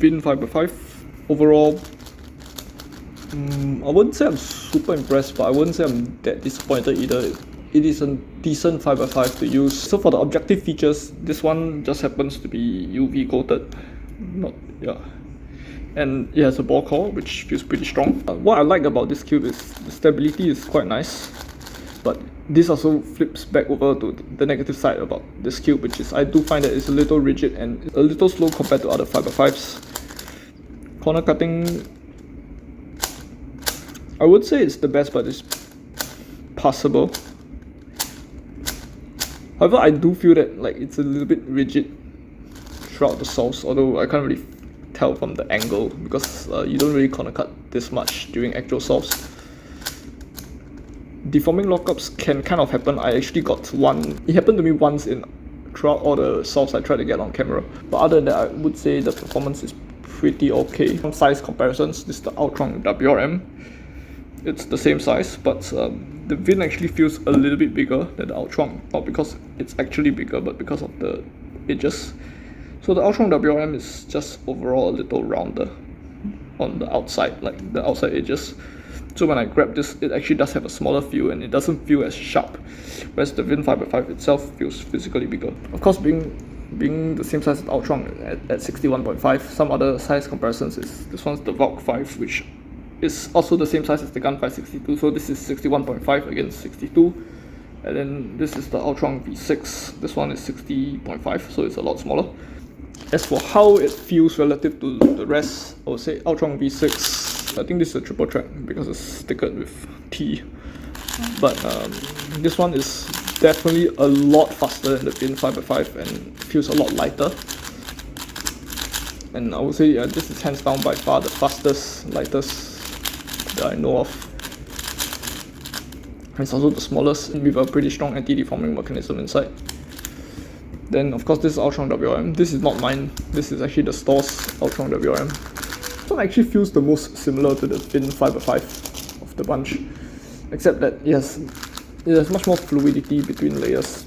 VIN 5x5 overall, I wouldn't say I'm super impressed, but I wouldn't say I'm that disappointed either. It is a decent 5x5 to use. So for the objective features, this one just happens to be UV coated. And it has a ball core which feels pretty strong. What I like about this cube is the stability is quite nice, but this also flips back over to the negative side about this cube, which is I do find that it's a little rigid and a little slow compared to other 5x5s. Corner cutting, I would say it's the best, but it's passable. However, I do feel that like it's a little bit rigid throughout the soles, although I can't really tell from the angle because you don't really corner cut this much during actual soles. Deforming lockups can kind of happen. I actually got one. It happened to me once throughout all the soles I tried to get on camera. But other than that, I would say the performance is pretty okay. Some size comparisons. This is the Ultron WRM. It's the same size, but the VIN actually feels a little bit bigger than the Ultron. Not because it's actually bigger, but because of the edges. So the Ultron WRM is just overall a little rounder on the outside, like the outside edges. So when I grab this, it actually does have a smaller feel and it doesn't feel as sharp. Whereas the VIN 5x5 itself feels physically bigger. Of course, being the same size as the Ultron at 61.5, some other size comparisons is this one's the VOG 5, which is also the same size as the Gun 562. So this is 61.5 against 62. And then this is the Ultron V6. This one is 60.5, so it's a lot smaller. As for how it feels relative to the rest, I would say Ultron V6, I think this is a triple track because it's stickered with T. But this one is definitely a lot faster than the VIN 5x5 and feels a lot lighter. And I would say this is hands down by far the fastest, lightest that I know of. It's also the smallest with a pretty strong anti-deforming mechanism inside. Then of course this is Ultron WRM. This is not mine. This is actually the store's Ultron WRM. This one actually feels the most similar to the VIN 5x5 of the bunch, except that it has much more fluidity between layers.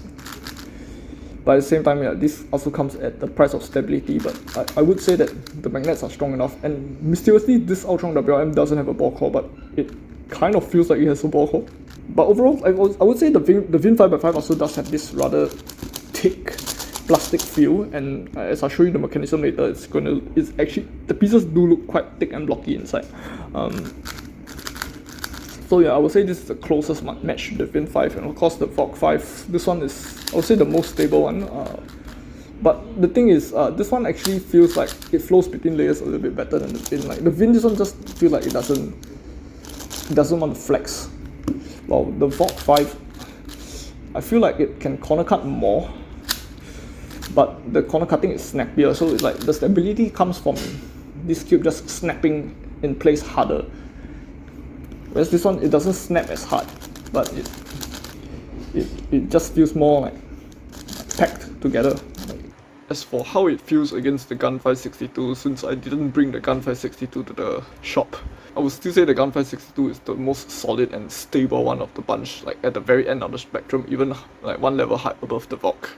But at the same time, this also comes at the price of stability, but I would say that the magnets are strong enough, and mysteriously this Ultron WRM doesn't have a ball core, but it kind of feels like it has a ball core. But overall, I would say the VIN 5x5 also does have this rather thick plastic feel, and as I'll show you the mechanism later, it's actually, the pieces do look quite thick and blocky inside. So yeah, I would say this is the closest match to the VIN 5, and of course the VOG 5. This one is, I would say, the most stable one. But the thing is, this one actually feels like it flows between layers a little bit better than the VIN. Like the VIN, this one just feels like it doesn't want to flex. While the VOG 5, I feel like it can corner cut more, but the corner cutting is snappier. So it's like the stability comes from this cube just snapping in place harder. Whereas this one, it doesn't snap as hard, but it just feels more like packed together. As for how it feels against the Gun 562, since I didn't bring the Gun 562 to the shop, I would still say the Gun 562 is the most solid and stable one of the bunch, like at the very end of the spectrum, even like one level high above the VOG.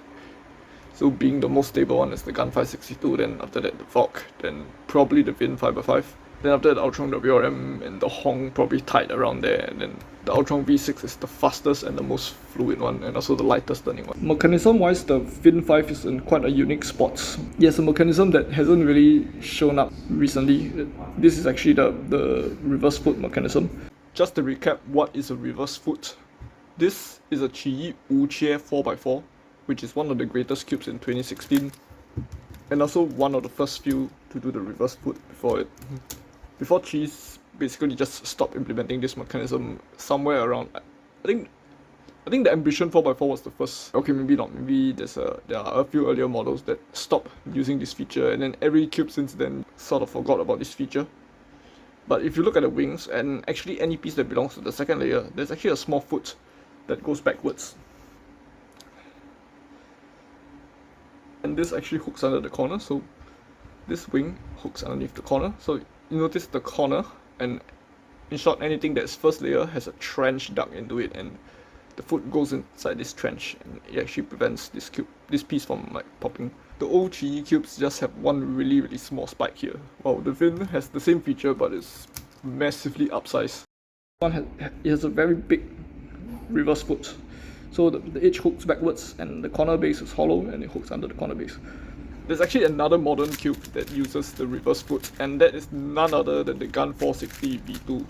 So being the most stable one is the Gun 562, then after that the VOG, then probably the VIN 5x5. Then after that, Ultron WRM and the Hong probably tied around there, and then the Ultron V6 is the fastest and the most fluid one, and also the lightest turning one. Mechanism wise, the VIN 5 is in quite a unique spot. Yes, a mechanism that hasn't really shown up recently. This is actually the reverse foot mechanism. Just to recap, what is a reverse foot? This is a Qi Wuqie 4x4, which is one of the greatest cubes in 2016, and also one of the first few to do the reverse foot before Cheese basically just stopped implementing this mechanism somewhere around, I think the Ambition 4x4 was the first. Okay, maybe not. Maybe there are a few earlier models that stopped using this feature, and then every cube since then sort of forgot about this feature. But if you look at the wings, and actually any piece that belongs to the second layer, there's actually a small foot that goes backwards. And this actually hooks under the corner, so this wing hooks underneath the corner. So you notice the corner, and in short, anything that's first layer has a trench dug into it, and the foot goes inside this trench, and it actually prevents this piece from like popping. The old Chini cubes just have one really small spike here, while the Vin has the same feature but it's massively upsized. It has a very big reverse foot, so the edge hooks backwards and the corner base is hollow and it hooks under the corner base. There's actually another modern cube that uses the reverse foot, and that is none other than the Gun 460 V2.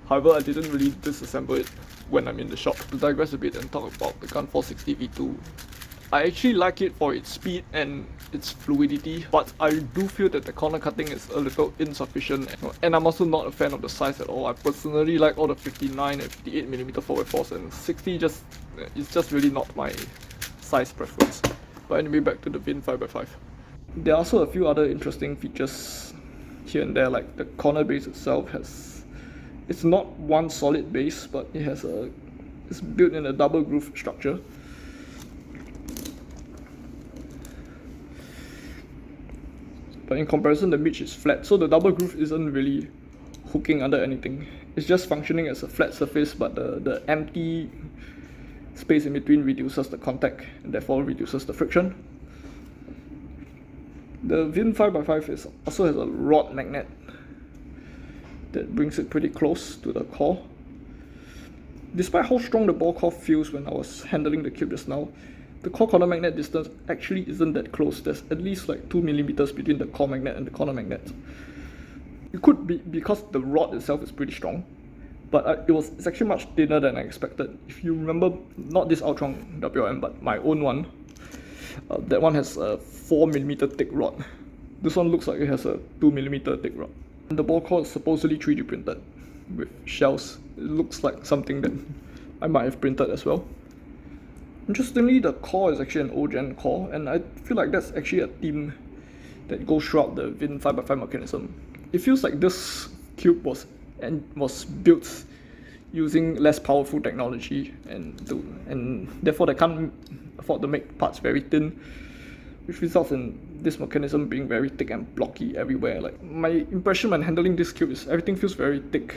However, I didn't really disassemble it when I'm in the shop. To digress a bit and talk about the Gun 460 V2, I actually like it for its speed and its fluidity, but I do feel that the corner cutting is a little insufficient, and I'm also not a fan of the size at all. I personally like all the 59 and 58mm 4x4s, and 60 it's just really not my size preference. But anyway, back to the Vin 5x5. There are also a few other interesting features here and there, like the corner base itself it's not one solid base, but it's built in a double groove structure. But in comparison, the midge is flat, so the double groove isn't really hooking under anything. It's just functioning as a flat surface, but the empty space in between reduces the contact and therefore reduces the friction. The Vin 5x5 also has a rod magnet that brings it pretty close to the core. Despite how strong the ball core feels when I was handling the cube just now, the core corner magnet distance actually isn't that close. There's at least like 2mm between the core magnet and the corner magnet. It could be because the rod itself is pretty strong, but it's actually much thinner than I expected. If you remember, not this Ultron WRM, but my own one, that one has a 4mm thick rod. This one looks like it has a 2mm thick rod. And the ball core is supposedly 3D printed with shells. It looks like something that I might have printed as well. Interestingly, the core is actually an old-gen core, and I feel like that's actually a theme that goes throughout the Vin 5x5 mechanism. It feels like this cube was built using less powerful technology, and therefore they can't afford to make parts very thin, which results in this mechanism being very thick and blocky everywhere. Like, my impression when handling this cube is everything feels very thick,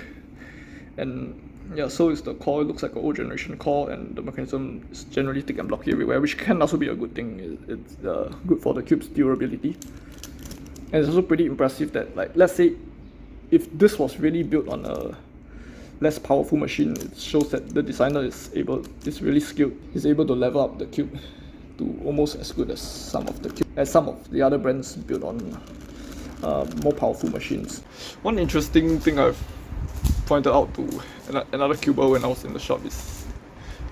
and yeah, so is the core. It looks like an old generation core, and the mechanism is generally thick and blocky everywhere, which can also be a good thing. It's good for the cube's durability. And it's also pretty impressive that, like, let's say if this was really built on a less powerful machine, it shows that the designer is really skilled. He's able to level up the cube to almost as good as some of the other brands built on more powerful machines. One interesting thing I've pointed out to another cuber when I was in the shop is,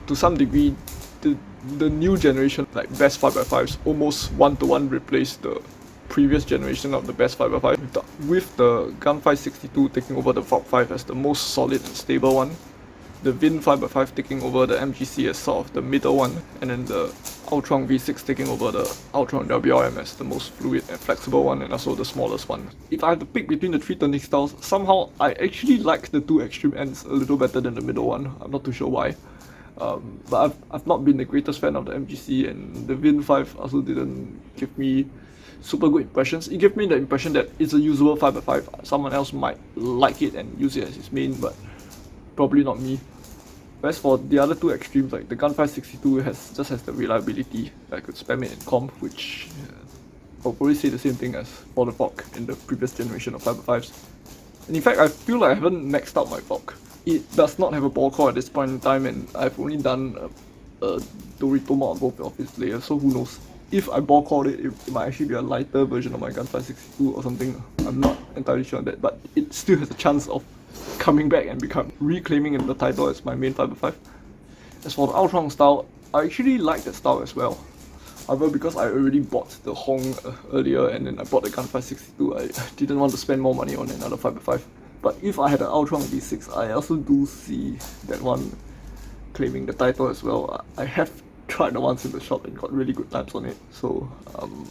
to some degree, the new generation, like best 5x5s, almost one-to-one replaced the previous generation of the best 5x5, with the Gun 562 taking over the VOG 5 as the most solid and stable one, the Vin 5x5 taking over the MGC as sort of the middle one, and then the Ultron V6 taking over the Ultron WRM as the most fluid and flexible one, and also the smallest one. If I have to pick between the three turning styles, somehow I actually like the two extreme ends a little better than the middle one. I'm not too sure why. But I've not been the greatest fan of the MGC, and the Vin 5 also didn't give me super good impressions. It gave me the impression that it's a usable 5x5. Someone else might like it and use it as his main, but probably not me. Whereas for the other two extremes, like the Gun 562 just has the reliability. I could spam it in comp, which I'll probably say the same thing as for the VOG in the previous generation of 5x5s. And in fact, I feel like I haven't maxed out my VOG. It does not have a ball core at this point in time, and I've only done a Dorito mod on both of its layers, so who knows. If I ball cored it, it might actually be a lighter version of my Gun 562 or something. I'm not entirely sure on that, but it still has a chance of coming back and reclaiming the title as my main 5x5. As for the Ultron style, I actually like that style as well. However, because I already bought the Hong earlier and then I bought the Gun 562, I didn't want to spend more money on another 5x5. But if I had an Ultron V6, I also do see that one claiming the title as well. I have tried the ones in the shop and got really good times on it, so I'm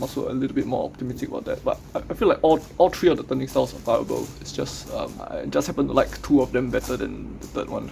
also a little bit more optimistic about that. But I feel like all three of the turning styles are viable. It's just I just happen to like two of them better than the third one.